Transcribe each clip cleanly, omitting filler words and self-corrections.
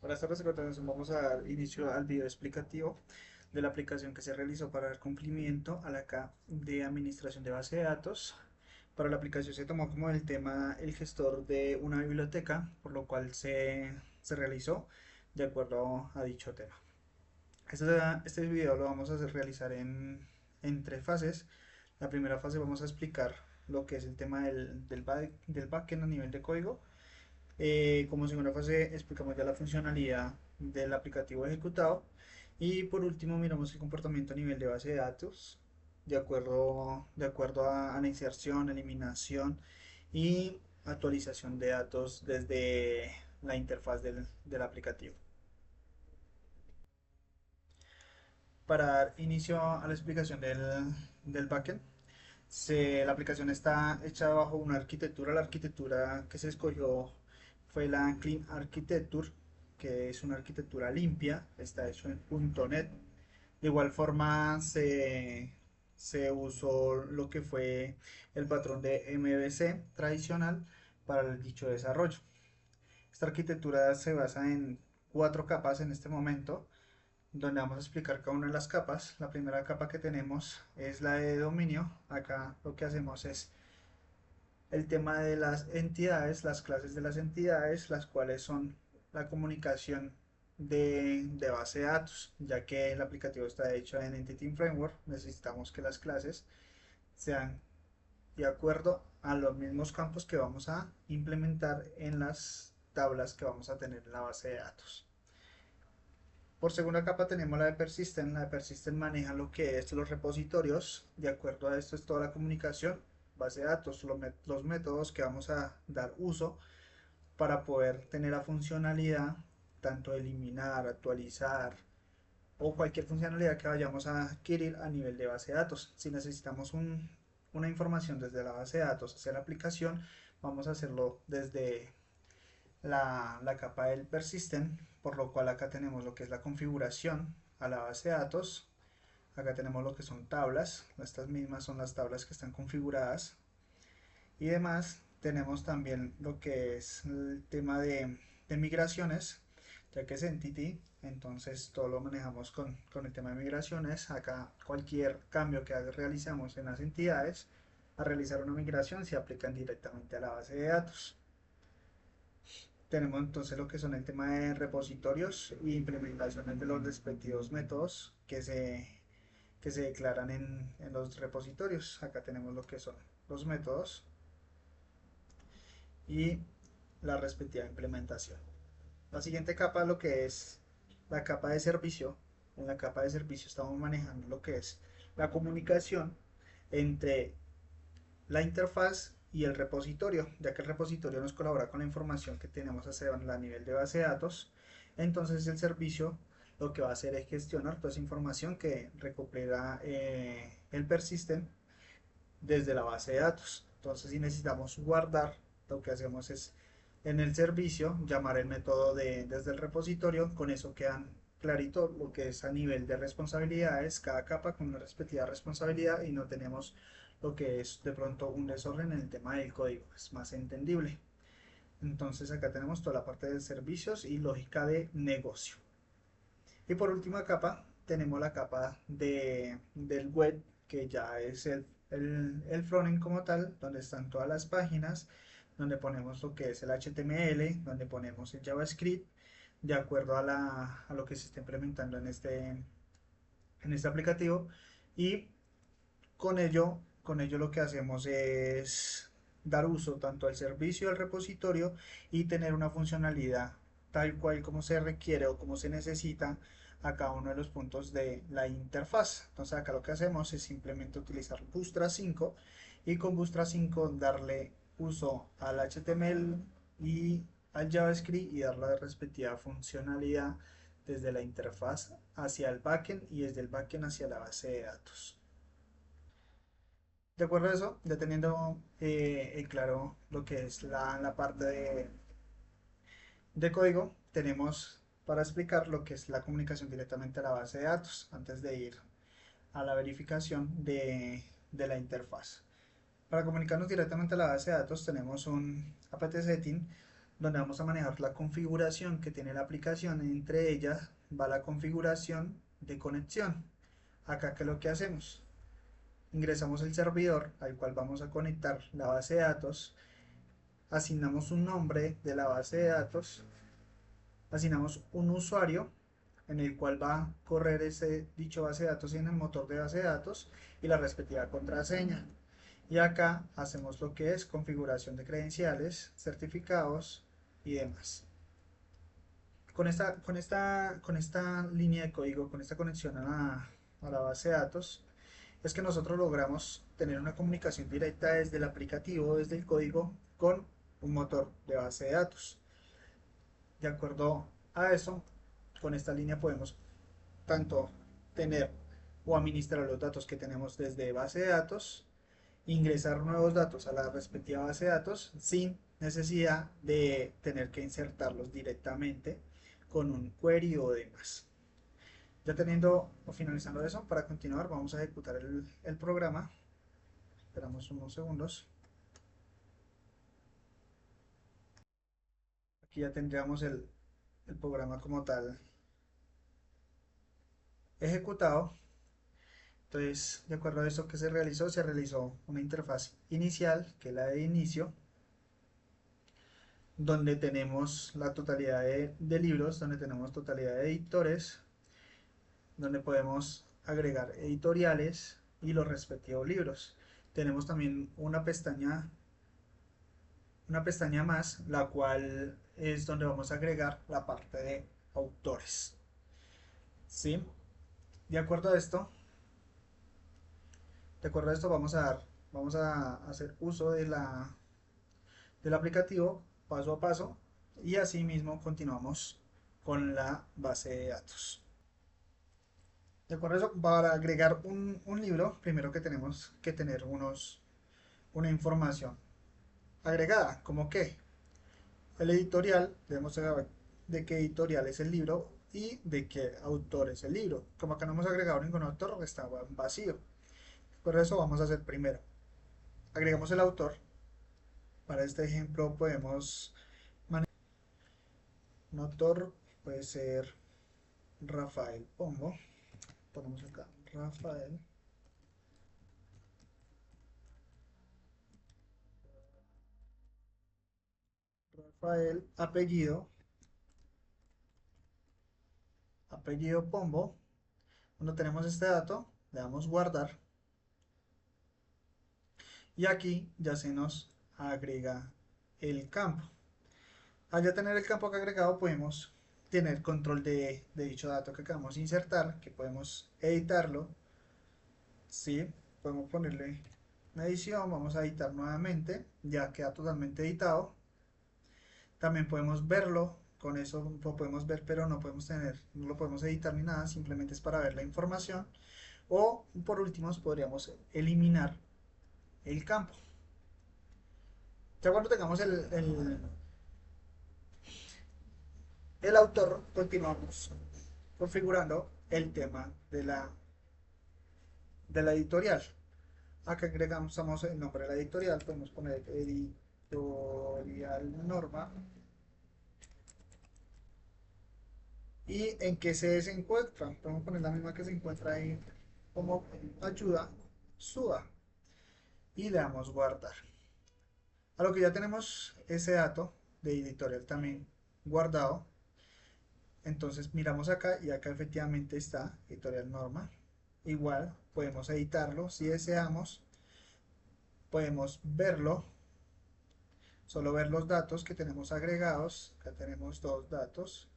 Buenas tardes, a continuación vamos a dar inicio al video explicativo de la aplicación que se realizó para dar cumplimiento a la CAP de administración de base de datos. Para la aplicación se tomó como el tema el gestor de una biblioteca, por lo cual se realizó de acuerdo a dicho tema. Este video lo vamos a realizar en tres fases. La primera fase vamos a explicar lo que es el tema del backend a nivel de código. Como segunda fase explicamos ya la funcionalidad del aplicativo ejecutado y por último miramos el comportamiento a nivel de base de datos de acuerdo a inserción, eliminación y actualización de datos desde la interfaz del aplicativo. Para dar inicio a la explicación del backend, la aplicación está hecha bajo una arquitectura. La arquitectura que se escogió fue la Clean Architecture, que es una arquitectura limpia, está hecho en .NET. De igual forma se usó lo que fue el patrón de MVC tradicional para el dicho desarrollo. Esta arquitectura se basa en cuatro capas en este momento, donde vamos a explicar cada una de las capas. La primera capa que tenemos es la de dominio. Acá lo que hacemos es el tema de las entidades, las clases de las entidades, las cuales son la comunicación de base de datos, ya que el aplicativo está hecho en Entity Framework. Necesitamos que las clases sean de acuerdo a los mismos campos que vamos a implementar en las tablas que vamos a tener en la base de datos. Por segunda capa tenemos la de Persistent. La de Persistent maneja lo que es los repositorios. De acuerdo a esto es toda la comunicación, base de datos, los métodos que vamos a dar uso para poder tener la funcionalidad, tanto eliminar, actualizar o cualquier funcionalidad que vayamos a adquirir a nivel de base de datos. Si necesitamos una información desde la base de datos hacia la aplicación, vamos a hacerlo desde la capa del persistent, por lo cual acá tenemos lo que es la configuración a la base de datos. Acá tenemos lo que son tablas, estas mismas son las tablas que están configuradas y demás. Tenemos también lo que es el tema de migraciones, ya que es Entity, entonces todo lo manejamos con el tema de migraciones. Acá cualquier cambio que realizamos en las entidades a realizar una migración se aplican directamente a la base de datos. Tenemos entonces lo que son el tema de repositorios e implementaciones de los respectivos métodos que se declaran en los repositorios. Acá tenemos lo que son los métodos y la respectiva implementación. La siguiente capa lo que es la capa de servicio. En la capa de servicio estamos manejando lo que es la comunicación entre la interfaz y el repositorio, ya que el repositorio nos colabora con la información que tenemos a nivel de base de datos. Entonces el servicio lo que va a hacer es gestionar toda esa información que recopila el persistent desde la base de datos. Entonces si necesitamos guardar, lo que hacemos es en el servicio llamar el método desde el repositorio. Con eso quedan clarito lo que es a nivel de responsabilidades, cada capa con una respectiva responsabilidad, y no tenemos lo que es de pronto un desorden en el tema del código, es más entendible. Entonces acá tenemos toda la parte de servicios y lógica de negocio. Y por última capa tenemos la capa del web, que ya es el frontend como tal, donde están todas las páginas, donde ponemos lo que es el HTML, donde ponemos el JavaScript, de acuerdo a lo que se está implementando en este aplicativo. Y con ello lo que hacemos es dar uso tanto al servicio, al repositorio, y tener una funcionalidad tal cual como se requiere o como se necesita a cada uno de los puntos de la interfaz. Entonces acá lo que hacemos es simplemente utilizar Bootstrap 5 y con Bootstrap 5 darle uso al HTML y al JavaScript y dar la respectiva funcionalidad desde la interfaz hacia el backend y desde el backend hacia la base de datos. De acuerdo a eso, ya teniendo en claro lo que es la parte de código, tenemos para explicar lo que es la comunicación directamente a la base de datos antes de ir a la verificación de la interfaz. Para comunicarnos directamente a la base de datos tenemos un apt setting, donde vamos a manejar la configuración que tiene la aplicación. Entre ellas va la configuración de conexión. Acá, ¿qué es lo que hacemos? Ingresamos el servidor al cual vamos a conectar la base de datos, asignamos un nombre de la base de datos, asignamos un usuario en el cual va a correr ese dicho base de datos en el motor de base de datos y la respectiva contraseña. Y acá hacemos lo que es configuración de credenciales, certificados y demás. Con esta línea de código, con esta conexión a la base de datos, es que nosotros logramos tener una comunicación directa desde el aplicativo, desde el código, con un motor de base de datos. De acuerdo a eso, con esta línea podemos tanto tener o administrar los datos que tenemos desde base de datos, ingresar nuevos datos a la respectiva base de datos sin necesidad de tener que insertarlos directamente con un query o demás. Ya teniendo o finalizando eso, para continuar vamos a ejecutar el programa. Esperamos unos segundos. Aquí ya tendríamos el programa como tal ejecutado. Entonces, de acuerdo a esto que se realizó una interfaz inicial, que es la de inicio, donde tenemos la totalidad de libros, donde tenemos totalidad de editores, donde podemos agregar editoriales y los respectivos libros. Tenemos también una pestaña más, la cual es donde vamos a agregar la parte de autores. ¿Sí? De acuerdo a esto, vamos a hacer uso del aplicativo paso a paso y así mismo continuamos con la base de datos. De acuerdo a eso, para agregar un libro, primero que tenemos que tener una información agregada, como que el editorial, debemos saber de qué editorial es el libro y de qué autor es el libro. Como acá no hemos agregado ningún autor, está vacío. Por eso vamos a hacer primero. Agregamos el autor. Para este ejemplo podemos manejar un autor, puede ser Rafael Pombo. Ponemos acá Rafael, apellido Pombo. Cuando tenemos este dato, le damos guardar y aquí ya se nos agrega el campo. Al ya tener el campo agregado podemos tener control de dicho dato que acabamos de insertar, que podemos editarlo, ¿sí? Podemos ponerle una edición, vamos a editar nuevamente, ya queda totalmente editado. También podemos verlo, con eso lo podemos ver, pero no lo podemos editar ni nada, simplemente es para ver la información. O por último podríamos eliminar el campo. Ya cuando tengamos el autor, continuamos configurando el tema de la editorial. Acá agregamos el nombre de la editorial, podemos poner editorial norma y en qué se encuentra. Podemos poner la misma que se encuentra ahí como ayuda, suba y le damos guardar. A lo que ya tenemos ese dato de editorial también guardado, entonces miramos acá y acá efectivamente está editorial norma. Igual podemos editarlo si deseamos, podemos verlo, solo ver los datos que tenemos agregados. Acá tenemos dos datos.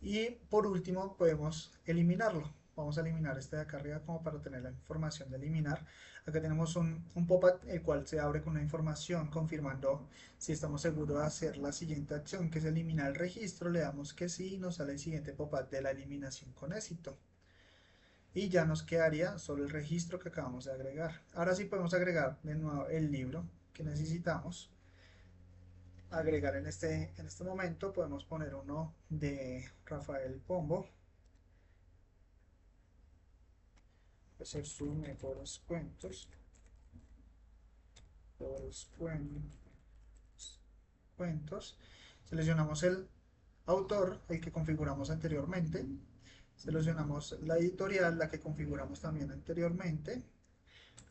Y por último podemos eliminarlo. Vamos a eliminar este de acá arriba como para tener la información de eliminar. Acá tenemos un pop-up el cual se abre con una información confirmando si estamos seguros de hacer la siguiente acción, que es eliminar el registro. Le damos que sí y nos sale el siguiente pop-up de la eliminación con éxito. Y ya nos quedaría solo el registro que acabamos de agregar. Ahora sí podemos agregar de nuevo el libro que necesitamos agregar en este momento. Podemos poner uno de Rafael Pombo, hacer sus mejores cuentos, los cuentos cuentos. Seleccionamos el autor, el que configuramos anteriormente. Seleccionamos la editorial, la que configuramos también anteriormente.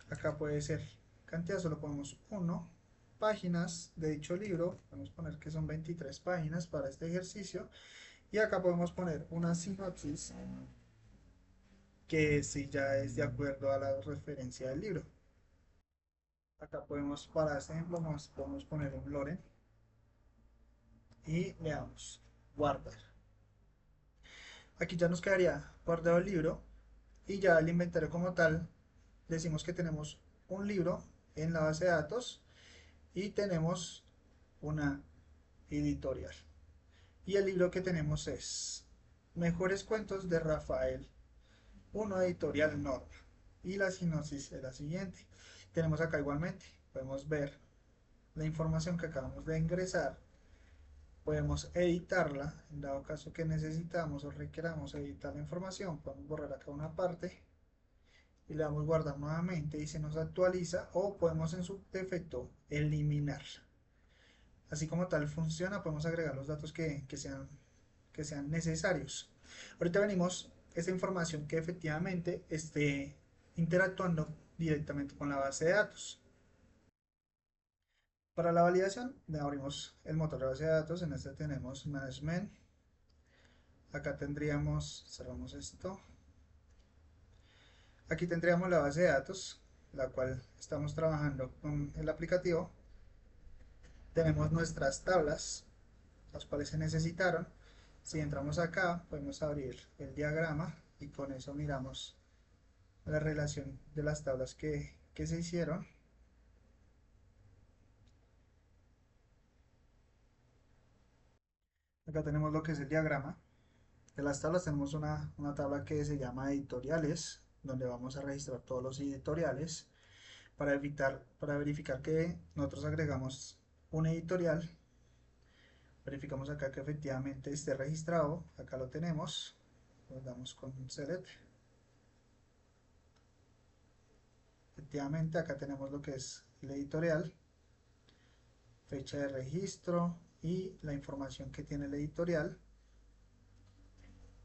Acá puede ser cantidad, solo ponemos 1. Páginas de dicho libro, podemos poner que son 23 páginas para este ejercicio. Y acá podemos poner una sinopsis que si ya es de acuerdo a la referencia del libro. Acá podemos, para este ejemplo, podemos poner un lore y le damos guardar. Aquí ya nos quedaría guardado el libro y ya el inventario como tal, decimos que tenemos un libro en la base de datos y tenemos una editorial. Y el libro que tenemos es Mejores Cuentos de Rafael, uno editorial Norma. Y la sinopsis es la siguiente. Tenemos acá igualmente, podemos ver la información que acabamos de ingresar. Podemos editarla, en dado caso que necesitamos o requeramos editar la información, podemos borrar acá una parte y le damos guardar nuevamente y se nos actualiza, o podemos en su defecto eliminarla. Así como tal funciona, podemos agregar los datos que sean necesarios. Ahorita venimos esta información que efectivamente esté interactuando directamente con la base de datos. Para la validación, le abrimos el motor de base de datos. En este tenemos Management. Acá tendríamos, cerramos esto. Aquí tendríamos la base de datos, la cual estamos trabajando con el aplicativo. Tenemos nuestras tablas, las cuales se necesitaron. Si entramos acá, podemos abrir el diagrama y con eso miramos la relación de las tablas que se hicieron. Acá tenemos lo que es el diagrama. De las tablas tenemos una tabla que se llama editoriales, donde vamos a registrar todos los editoriales para verificar que nosotros agregamos un editorial. Verificamos acá que efectivamente esté registrado. Acá lo tenemos. Nos damos con Select. Efectivamente acá tenemos lo que es el editorial, fecha de registro y la información que tiene el editorial.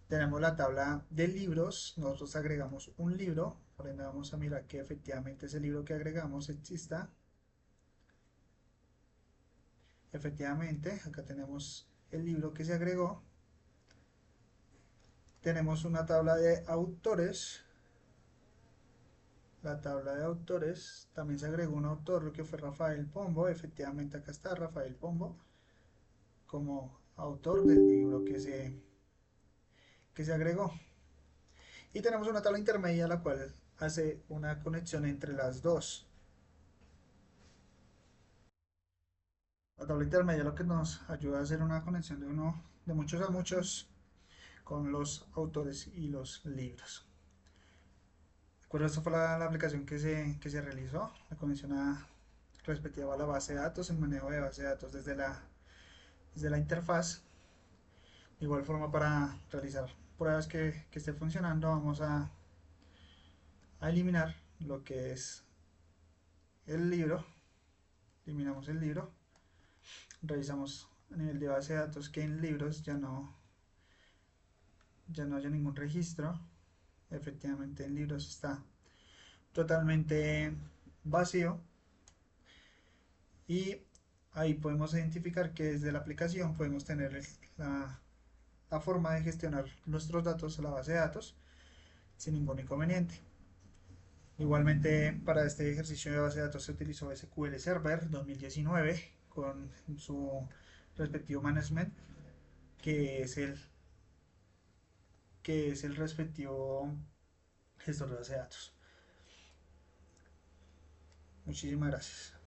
Tenemos la tabla de libros, nosotros agregamos un libro, por ende vamos a mirar que efectivamente ese libro que agregamos exista. Efectivamente, acá tenemos el libro que se agregó. Tenemos una tabla de autores. La tabla de autores, también se agregó un autor, lo que fue Rafael Pombo. Efectivamente acá está Rafael Pombo como autor del libro que se agregó. Y tenemos una tabla intermedia la cual hace una conexión entre las dos. La tabla intermedia lo que nos ayuda a hacer una conexión de muchos a muchos con los autores y los libros. Recuerda, esta fue la aplicación que se realizó, la conexión respectiva a la base de datos, el manejo de base de datos desde la interfaz. De igual forma, para realizar pruebas que esté funcionando, vamos a eliminar lo que es el libro. Eliminamos el libro, revisamos a nivel de base de datos que en libros ya no haya ningún registro. Efectivamente en libros está totalmente vacío y ahí podemos identificar que desde la aplicación podemos tener la forma de gestionar nuestros datos a la base de datos sin ningún inconveniente. Igualmente, para este ejercicio de base de datos se utilizó SQL Server 2019 con su respectivo management, que es el, que es el respectivo gestor de base de datos. Muchísimas gracias.